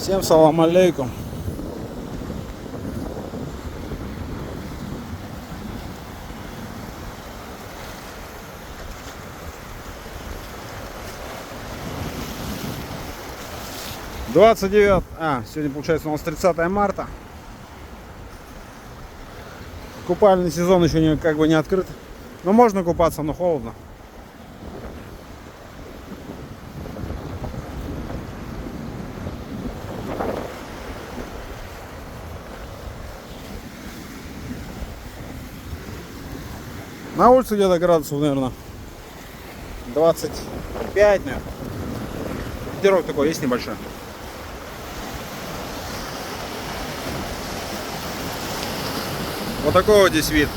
Всем салам алейкум. Сегодня получается у нас 30 марта. Купальный сезон еще не открыт. Но можно купаться, но холодно. На улице где-то градусов, наверное, 25, наверное. Ветерок такой есть небольшой. Вот такой вот здесь вид.